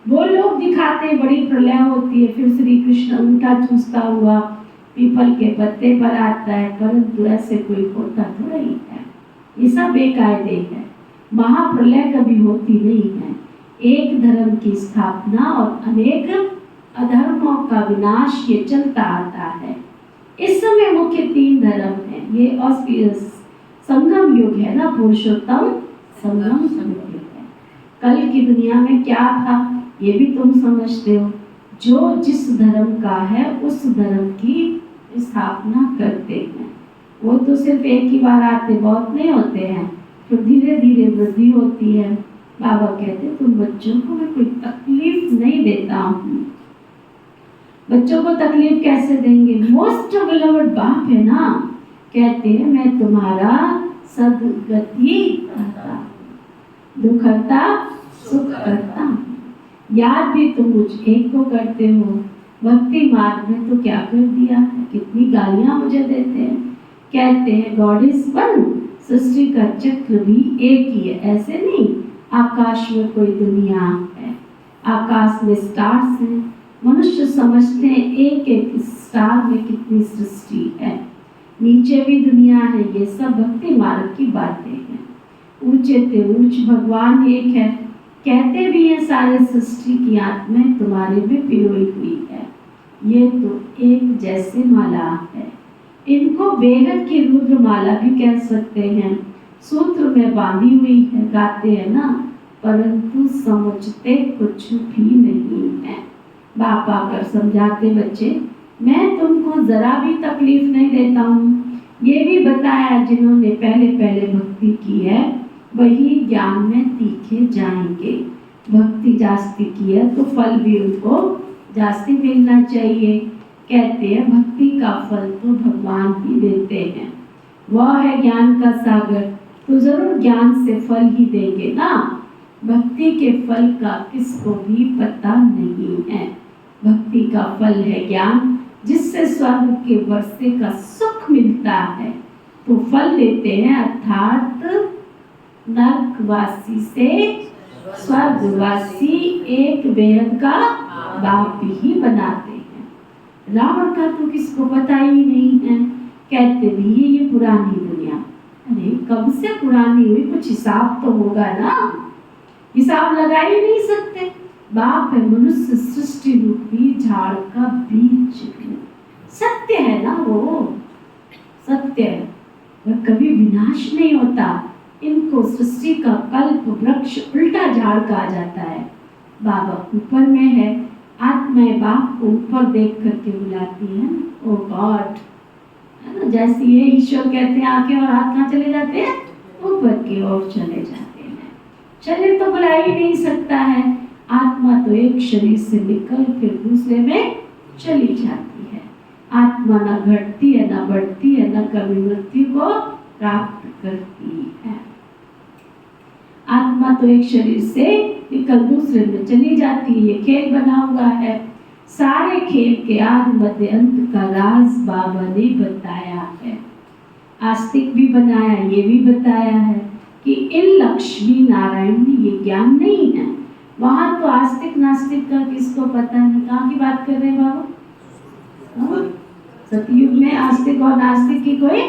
वो लोग दिखाते हैं बड़ी प्रलय होती है, फिर श्री कृष्ण उल्टा चूसता हुआ पीपल के पत्ते पर आता है, परंतु ऐसे कोई होता थोड़ा ही है। ये सब बेकायदे है। महाप्रलय कभी होती नहीं है। एक धर्म की स्थापना और अनेक अधर्मों का विनाश ये चलता आता है। इस समय मुख्य 3 धर्म हैं। ये ऑस्पियस संगम युग है ना, पुरुषोत्तम संगम युग है। कल की दुनिया में क्या था ये भी तुम समझते हो। जो जिस धर्म का है उस धर्म की स्थापना करते हैं। वो तो सिर्फ एक ही बार आते, बहुत नहीं होते हैं, फिर धीरे धीरे वृद्धि होती है। बाबा कहते तुम बच्चों को मैं कोई तकलीफ नहीं देता हूँ। बच्चों को तकलीफ कैसे देंगे? मोस्ट बिलवड बाप है ना, कहते हैं मैं तुम्हारा सदगति करता हूँ, दुख हरता सुख करता हूँ। याद भी तुम मुझ एक को करते हो। भक्ति मार्ग में तो क्या कर दिया है, कितनी गालियां मुझे देते हैं। कहते हैं गॉड इज वन, सृष्टि का चक्र भी एक ही है। ऐसे नहीं आकाश में कोई दुनिया है, आकाश में स्टार्स हैं। मनुष्य समझते हैं एक एक स्टार में कितनी सृष्टि है, नीचे भी दुनिया है। ये सब भक्ति मार्ग की बातें हैं। ऊंचे ते ऊंच भगवान एक है, कहते भी हैं सारे सृष्टि की आत्माएं तुम्हारे में पिरोई हुई है। ये तो एक जैसे माला है, इनको बेहद की रुद्र माला भी कह सकते हैं। सूत्र में बांधी हुई है, गाते हैं ना, परंतु समझते कुछ भी नहीं है। बाप आकर समझाते बच्चे मैं तुमको जरा भी तकलीफ नहीं देता हूँ। ये भी बताया जिन्होंने पहले पहले भक्ति की है वही ज्ञान में तीखे जाएंगे। भक्ति जास्ती की है तो फल भी उनको जास्ती मिलना चाहिए। कहते हैं भक्ति का फल तो भगवान ही देते हैं, वह है ज्ञान का सागर, तो जरूर ज्ञान से फल ही देंगे ना। भक्ति के फल का किसको भी पता नहीं है। भक्ति का फल है ज्ञान, जिससे स्वर्ग के वर्षे का सुख मिलता है। तो फल देते हैं, अर्थात नरकवासी से स्वर्गवासी एक बेहद का बाप ही बनाते हैं। रावण का तो किसको पता ही नहीं है। कहते भी है ये पुरानी दुनिया, अरे कब से पुरानी हुई, कुछ हिसाब तो होगा ना, हिसाब लगा ही नहीं सकते। बाप है मनुष्य सृष्टि रूपी झाड़ का बीज, सत्य है ना, वो सत्य है, वह कभी विनाश नहीं होता। इनको सृष्टि का कल्प वृक्ष उल्टा झाड़ कहा जाता है। बाबा ऊपर में है, आत्माएं बाप को ऊपर देख करके बुलाती हैं, ओ गॉड, है ना। जैसे ये ईश्वर कहते हैं आके, और हाथ कहाँ चले जाते हैं, ऊपर की ओर चले जाते हैं। चले तो बुला ही नहीं सकता है। आत्मा तो एक शरीर से निकल फिर दूसरे में चली जाती है। आत्मा न घटती है न बढ़ती है, न कभी मृत्यु को प्राप्त करती है। आत्मा तो एक शरीर से निकल दूसरे में चली जाती है। ये खेल बना हुआ है। सारे खेल के आदि मध्य अंत का राज बाबा ने बताया है। आस्तिक भी बनाया, ये भी बताया है कि इन लक्ष्मी नारायण में ये ज्ञान नहीं है। वहां तो आस्तिक नास्तिक का किसको पता नहीं। कहाँ की बात कर रहे हैं बाबा? सतयुग में आस्तिक और नास्तिक की कोई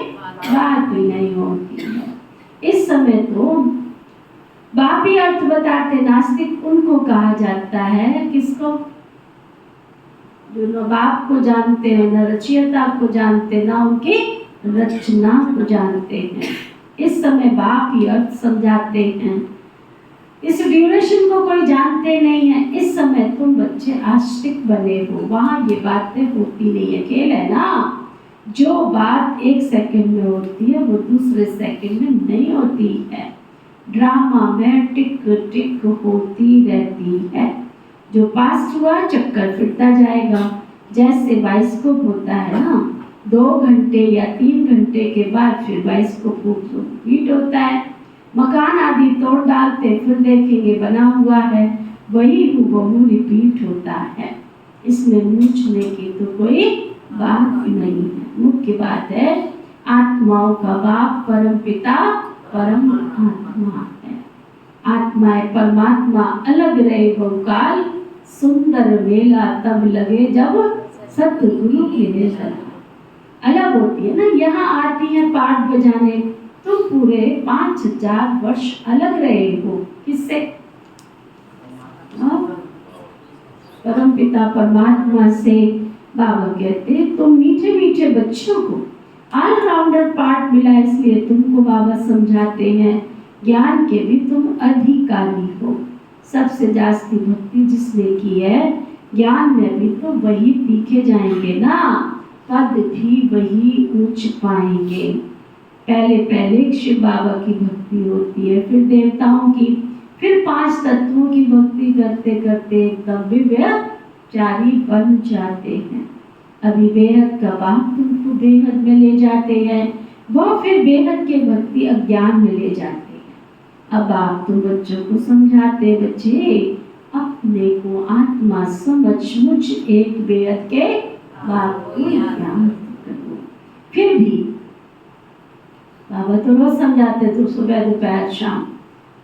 बात ही नहीं होती है। इस समय तो बाप ही अर्थ बताते। नास्तिक उनको कहा जाता है, किसको? जो न बाप को जानते हैं, न रचयिता को जानते, न उनकी रचना को जानते हैं। इस समय बाप ही अर्थ समझाते हैं। इस ड्यूरेशन को कोई जानते नहीं है। इस समय तुम बच्चे आस्तिक बने हो, वहां ये बातें होती नहीं है। खेल है ना, जो बात एक सेकंड में होती है वो दूसरे सेकंड में नहीं होती है। ड्रामा में टिक टिक होती रहती है। जो पास्ट हुआ चक्कर फिरता जाएगा। जैसे बाइस्कोप होता है ना, 2 घंटे या 3 घंटे के बाद फिर बाइस्कोप रिपीट होता है। मकान आदि तोड़ डालते फिर देखेंगे बना हुआ है, वही हूबहू रिपीट होता है। इसमें पूछने की तो कोई बात नहीं है। मुख्य बात है आत्माओं का बाप परम पिता परम आत्मा है। आत्माएं परमात्मा अलग रहे बहुकाल, सुंदर मेला तब लगे जब सतगुरु की नजर अलग होती है ना। यहाँ आती है पाठ बजाने, तुम पूरे 5000 वर्ष अलग रहे हो। किससे? परम पिता परमात्मा से। बाबा कहते तुम मीठे मीठे बच्चों को ऑलराउंडर पार्ट मिला, इसलिए तुमको बाबा समझाते हैं ज्ञान के भी तुम अधिकारी हो। सबसे जास्ती भक्ति जिसने की है, ज्ञान में भी तो वही तीखे जाएंगे ना, पद भी वही ऊंच पाएंगे। पहले पहले शिव बाबा की भक्ति होती है, फिर देवताओं की, फिर 5 तत्वों की भक्ति करते करते एकदम दिव्यचारी बन जाते हैं। अभी बेहद का बाप तुमको बेहद में ले जाते हैं, वह फिर बेहद के भक्ति अज्ञान में ले जाते हैं। अब आप तुम बच्चों को समझाते, बच्चे अपने को आत्मा समझ मुझ एक बेहद के बाप को याद करो। फिर भी बाबा तो रोज समझाते, तो सुबह दोपहर शाम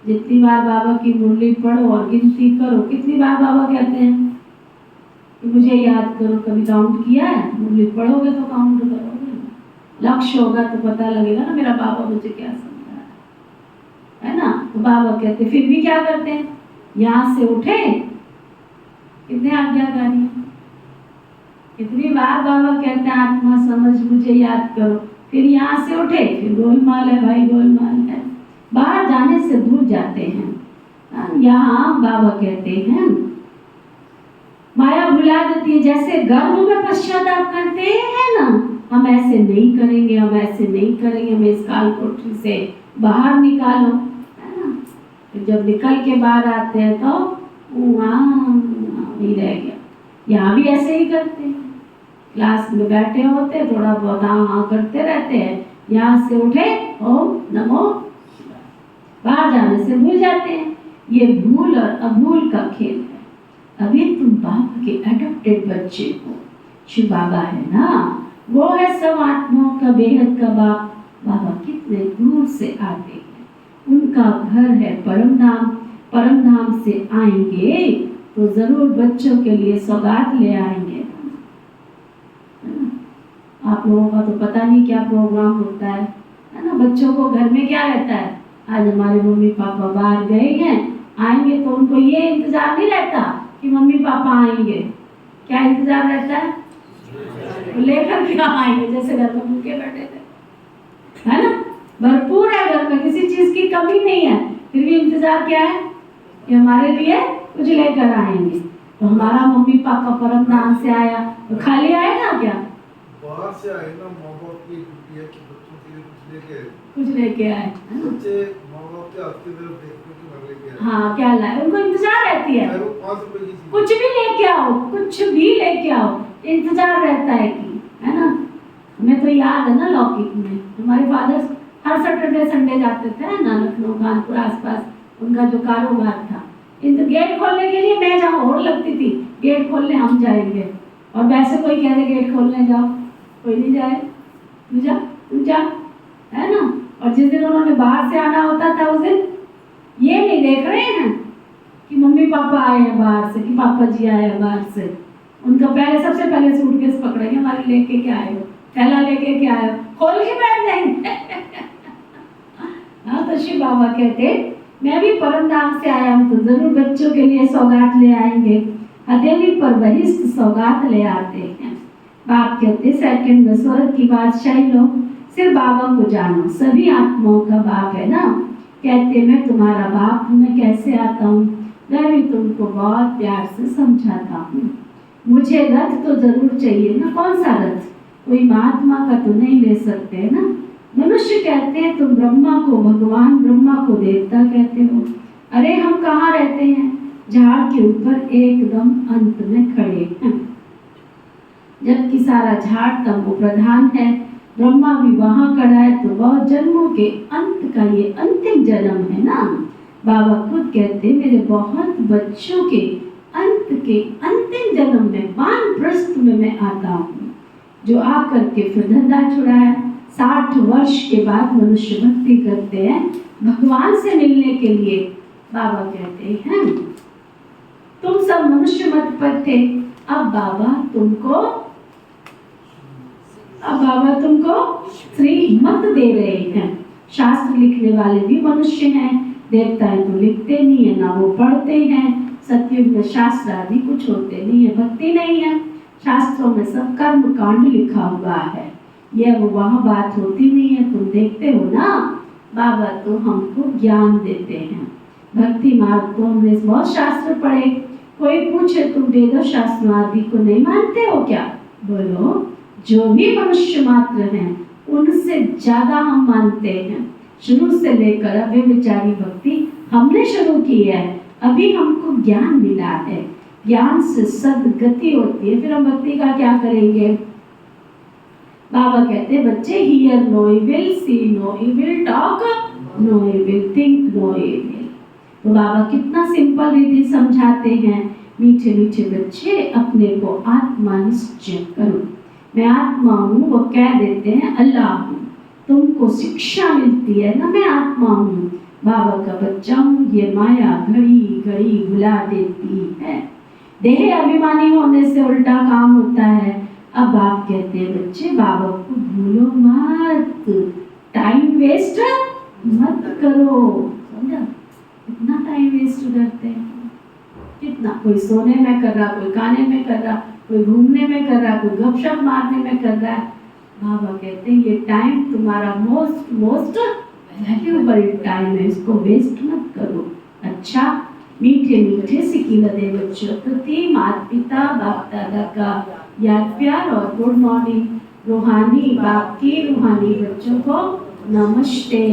जितनी बार बाबा की मुरली पढ़ो और गिनती करो। कितनी बार बाबा कहते हैं कि मुझे याद करो? कभी काउंट किया है? मुरली पढ़ोगे तो काउंट करोगे, लक्ष्य होगा तो पता लगेगा ना मेरा बाबा मुझे क्या समझा है ना। तो बाबा कहते फिर भी क्या करते हैं, यहाँ से उठे, कितने आज्ञाकारी हैं। कितनी बार बाबा कहते हैं आत्मा समझ मुझे याद करो, फिर यहाँ से उठे, फिर गोलमाल है भाई, गोलमाल है। बाहर जाने से भूल जाते हैं। यहाँ बाबा कहते हैं माया भुला देती है। जैसे गर्भ में पश्चाताप करते हैं ना, हम ऐसे नहीं करेंगे, हम ऐसे नहीं करेंगे, हमें इस काल कोठरी से बाहर निकालो, है ना। फिर जब निकल के बाहर आते हैं तो नहीं रह गया। यहाँ भी ऐसे ही करते हैं, क्लास में बैठे होते थोड़ा बहुत हाँ करते रहते हैं, यहाँ से उठे ओम नमो, बाहर जाने से भूल जाते हैं। ये भूल और अभूल का खेल है। अभी तुम बाप के एडॉप्टेड बच्चे हो। शिव बाबा है ना, वो है सब आत्माओं का बेहद का बाप। बाबा कितने दूर से आते हैं, उनका घर है परम धाम। परम धाम से आएंगे तो जरूर बच्चों के लिए सौगात ले आएंगे। आप लोगों का तो पता नहीं क्या प्रोग्राम होता है ना। बच्चों को घर में क्या रहता है, आज हमारे मम्मी पापा बाहर गए हैं, आएंगे तो उनको ये इंतजार नहीं रहता कि मम्मी पापा आएंगे। क्या इंतजार रहता है, लेकर क्या आएंगे। जैसे घर में भूखे बैठे थे, है ना, भरपूर है घर में, किसी चीज की कमी नहीं है, फिर भी इंतजार क्या है कि हमारे लिए कुछ लेकर आएंगे। तो हमारा मम्मी पापा परम धाम से आया तो खाली आएगा क्या? बाहर से आए ना, माँ बाप की ड्यूटी है कि बच्चों के लिए कुछ लेके आए। बच्चे माँ बाप के हाथ की तरफ देखते कि मैं लेके आया। हाँ क्या लाए, उनको इंतजार रहती है। 5 रुपए की चीज, कुछ भी लेके आओ, कुछ भी लेके आओ, इंतजार रहता है कि, है ना। हमें तो याद है ना लौकिक में हमारे फादर हर सैटरडे संडे जाते थे ना, लखनऊ कानपुर आसपास उनका जो कारोबार था। गेट खोलने के लिए मैं जहाँ और लगती थी, गेट खोलने हम जाएंगे, और वैसे कोई कह दे गेट खोलने जाओ, कोई नहीं जाए, तू जा, है ना। और जिस दिन उन्होंने बाहर से आना होता था उस दिन ये नहीं देख रहे हैं कि मम्मी पापा आए हैं बाहर से, कि पापा जी आए हैं बाहर से। उनका पहले सबसे पहले सूटकेस पकड़ेंगे, हमारे लेके क्या आए हो, थैला लेके क्या आए हो, खोल के बैठ जाएंगे। हाँ तो शिव बाबा कहते मैं भी परम धाम से आया हूँ तो जरूर बच्चों के लिए सौगात ले आएंगे। हथेली पर बहिष्ठ सौगात ले आते हैं। बाप कहते सेकंड में स्वर्ग की बादशाही लो, सिर्फ बाबा को जानो, सभी आत्माओं का बाप है ना। कहते मैं तुम्हारा बाप हूँ, मैं कैसे आता हूँ, मैं भी तुमको बहुत प्यार से समझाता हूँ। मुझे रथ तो जरूर चाहिए ना, कौन सा रथ, कोई महात्मा का तो नहीं ले सकते ना। मनुष्य कहते हैं तुम ब्रह्मा को भगवान, ब्रह्मा को देवता कहते हो। अरे हम कहाँ रहते हैं, झाड़ के ऊपर एकदम अंत में खड़े हैं, जबकि सारा झाड़ तमो प्रधान है। ब्रह्मा भी वहां खड़ा है तो वह जन्मों के अंत का ये अंतिम जन्म है ना। बाबा खुद कहते मेरे बहुत बच्चों के अंत के अंतिम जन्म में वानप्रस्थ में मैं आता हूँ, जो आकर के फिर धंधा छुड़ाया। 60 वर्ष के बाद मनुष्य भक्ति करते हैं भगवान से मिलने के लिए। बाबा कहते हैं तुम सब मनुष्य मत पर थे, अब बाबा तुमको श्री मत दे रहे हैं। शास्त्र लिखने वाले भी मनुष्य हैं, देवताएं तो लिखते नहीं है ना वो पढ़ते हैं। सतयुग में शास्त्र आदि कुछ होते नहीं है, भक्ति नहीं है। शास्त्रों में सब कर्म कांड लिखा हुआ है, यह वो वहाँ बात होती नहीं है। तुम देखते हो ना, बाबा तो हमको ज्ञान देते हैं। भक्ति मार्ग को हमने बहुत शास्त्र पढ़े। कोई पूछे तुम वेद शास्त्र आदि को नहीं मानते हो क्या, बोलो जो भी मनुष्य मात्र हैं उनसे ज्यादा हम मानते हैं। शुरू से लेकर अव्यभिचारी भक्ति हमने शुरू की है, अभी हमको ज्ञान मिला है, ज्ञान से सदगति होती है। फिर हम भक्ति का क्या करेंगे? बाबा कहते हैं बच्चे, here no evil, C no evil, talk no evil, think no evil. तो बाबा कितना सिंपल रीति समझाते हैं, मीठे मीठे बच्चे अपने को आत्मा निश्चय करो। मैं आत्मा हूँ, वो कह देते हैं अल्लाह हूँ। तुमको शिक्षा मिलती है ना, मैं आत्मा हूँ, बाबा का बच्चा हूँ, ये माया घड़ी घड़ी भुला देती है। देह अभिमानी होने से उल्टा काम होता है। अब आप कहते हैं बच्चे बाबा को भूलो मत, टाइम वेस्ट मत करो। समझा? कितना टाइम वेस्ट करते हैं, कितना, कोई सोने में कर रहा, कोई खाने में कर रहा, कोई घूमने में कर रहा, कोई गपशप मारने में कर रहा है। बाबा कहते हैं ये टाइम तुम्हारा मोस्ट मोस्ट वैल्यूएबल टाइम है, इसको वेस्ट मत करो। अच्छा, मीठे मीठे सिकिलदे बच्चों प्रति माता पिता बाप दादा का याद प्यार और गुड मॉर्निंग। रूहानी बाप की रूहानी बच्चों को नमस्ते।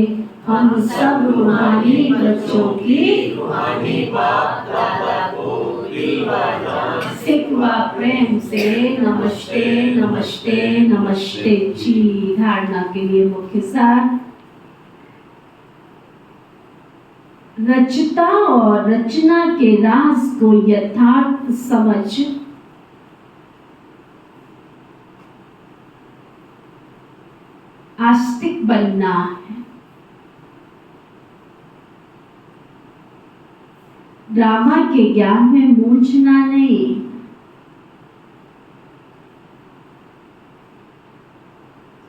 हम सब रूहानी बच्चों की रूहानी बाप दादा को दिल व जान सिकवा प्रेम से नमस्ते नमस्ते नमस्ते जी। धारणा के लिए मुख्य सार, रचता और रचना के राज को यथार्थ समझ आस्तिक बनना है। ड्रामा के ज्ञान में मूंझना नहीं।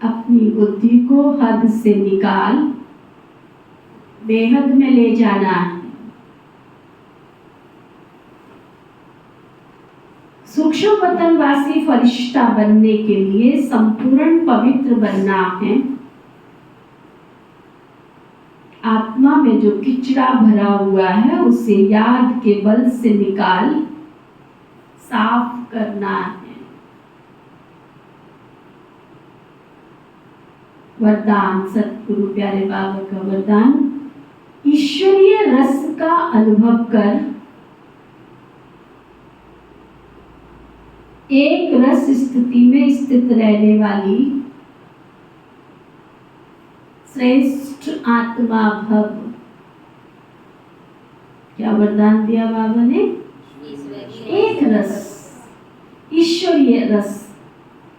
अपनी बुद्धि को हद से निकाल बेहद में ले जाना है। सूक्ष्म पतनवासी फरिश्ता बनने के लिए संपूर्ण पवित्र बनना है। आत्मा में जो किचड़ा भरा हुआ है उसे याद के बल से निकाल साफ करना है। वरदान, सतगुरु प्यारे बाबा का वरदान, ईश्वरीय रस का अनुभव कर एक रस स्थिति में स्थित रहने वाली श्रेष्ठ आत्मा भव। क्या वरदान दिया बाबा ने? एक रस, ईश्वरीय रस।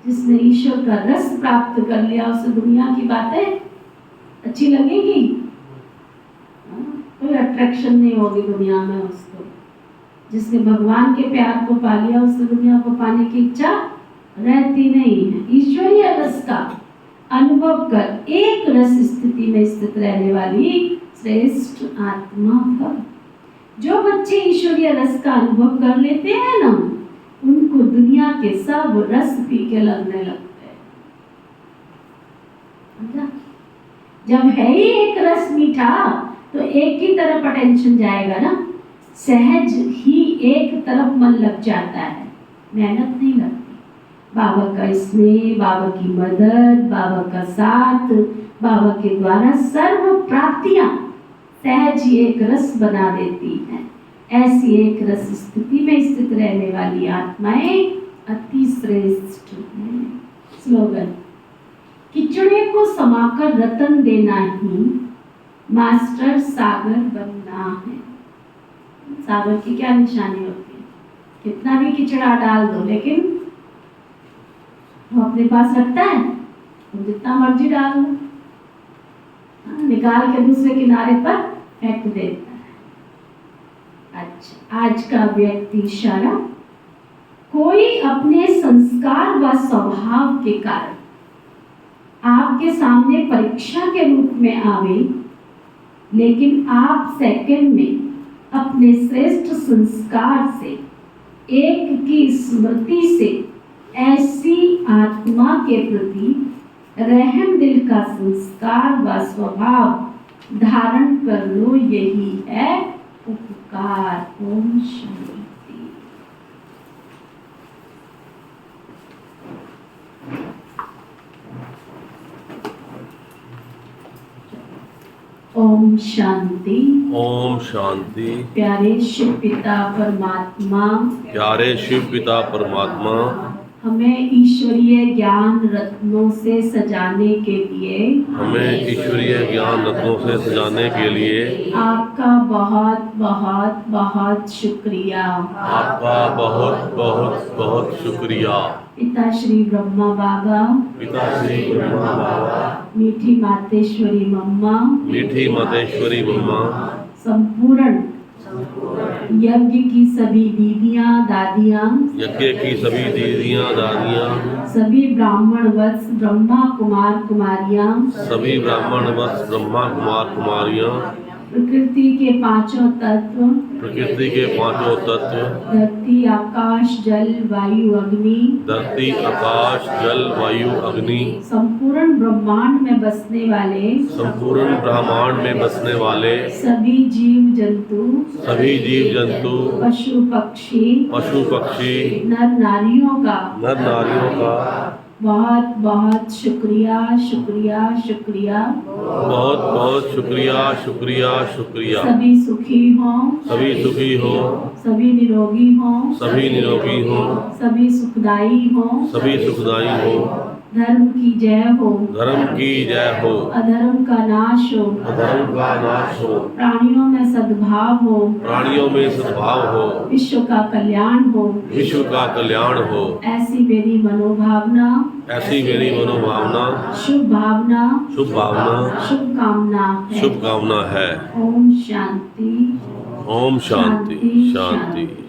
जिसने ईश्वर का रस प्राप्त कर लिया उसे दुनिया की बातें अच्छी लगेगी, कोई अट्रैक्शन नहीं होगी दुनिया में उसको। जिसने भगवान के प्यार को पा लिया उसे दुनिया को पाने की इच्छा रहती नहीं है। ईश्वरीय रस का अनुभव कर एक रस स्थिति में स्थित रहने वाली श्रेष्ठ आत्मा भव। जो बच्चे ईश्वरीय रस का अनुभव कर लेते हैं ना, उनको दुनिया के सब रस फीके लगने लगते हैं। जब है ही एक रस मीठा तो एक ही तरफ अटेंशन जाएगा ना, सहज ही एक तरफ मन लग जाता है, मेहनत नहीं लगती। बाबा का स्नेह, बाबा की मदद, बाबा का साथ, बाबा के द्वारा सर्व प्राप्तियां सहज ही एक रस बना देती हैं। ऐसी एक रस स्थिति में स्थित रहने वाली आत्माएं अति श्रेष्ठ हैं। स्लोगन, किचड़े को समाकर रतन देना ही मास्टर सागर बनना है। सागर की क्या निशानी होती है? कितना भी किचड़ा डाल दो लेकिन वो अपने पास रखता है, तो जितना मर्जी डाल दो, निकाल के दूसरे किनारे पर फेंक देता है। अच्छा, आज का व्यक्ति इशारा, कोई अपने संस्कार व स्वभाव के कारण आपके सामने परीक्षा के रूप में आवे, लेकिन आप सेकंड में अपने श्रेष्ठ संस्कार से, एक की स्मृति से ऐसी आत्मा के प्रति रहम दिल का संस्कार व स्वभाव धारण कर लो, यही है उपकार। ओम शांति। ओम शांति। ओम शांति। प्यारे शिव पिता परमात्मा, प्यारे शिव पिता परमात्मा, हमें ईश्वरीय ज्ञान रत्नों से सजाने के लिए, हमें ईश्वरीय ज्ञान रत्नों से सजाने के लिए आपका बहुत बहुत बहुत शुक्रिया। आपका बहुत बहुत बहुत शुक्रिया। पिता श्री ब्रह्मा बाबा, पिता श्री ब्रह्मा बाबा, मीठी मातेश्वरी मम्मा, मीठी मातेश्वरी मम्मा, संपूर्ण यज्ञ की सभी दीदियाँ दादियाँ, यज्ञ की सभी दीदियाँ दादियाँ, सभी ब्राह्मण वत्स ब्रह्मा कुमार कुमारियाँ, सभी ब्राह्मण वत्स ब्रह्मा कुमार कुमारियाँ, प्रकृति के पांचों तत्व, प्रकृति के पांचों तत्व, धरती आकाश जल वायु अग्नि, धरती आकाश जल वायु अग्नि, संपूर्ण ब्रह्मांड में बसने वाले, संपूर्ण ब्रह्मांड में बसने वाले सभी जीव जंतु, सभी जीव जंतु, पशु पक्षी, पशु पक्षी, नर नारियों का नर नारियों का बहुत बहुत शुक्रिया शुक्रिया शुक्रिया। बहुत बहुत शुक्रिया शुक्रिया शुक्रिया। सभी सुखी हों, सभी सुखी हो, सभी निरोगी हों, सभी निरोगी हो, सभी सुखदाई हों, सभी सुखदाई हो, धर्म की जय हो, धर्म की जय हो, अधर्म का नाश हो, अधर्म का नाश हो, प्राणियों में सद्भाव हो, प्राणियों में सद्भाव हो, विश्व का कल्याण हो, विश्व का कल्याण हो। ऐसी मेरी मनोभावना, ऐसी मेरी मनोभावना, शुभ भावना, शुभ भावना, शुभ कामना है। शुभ कामना है। ओम शांति। ओम शांति शांति।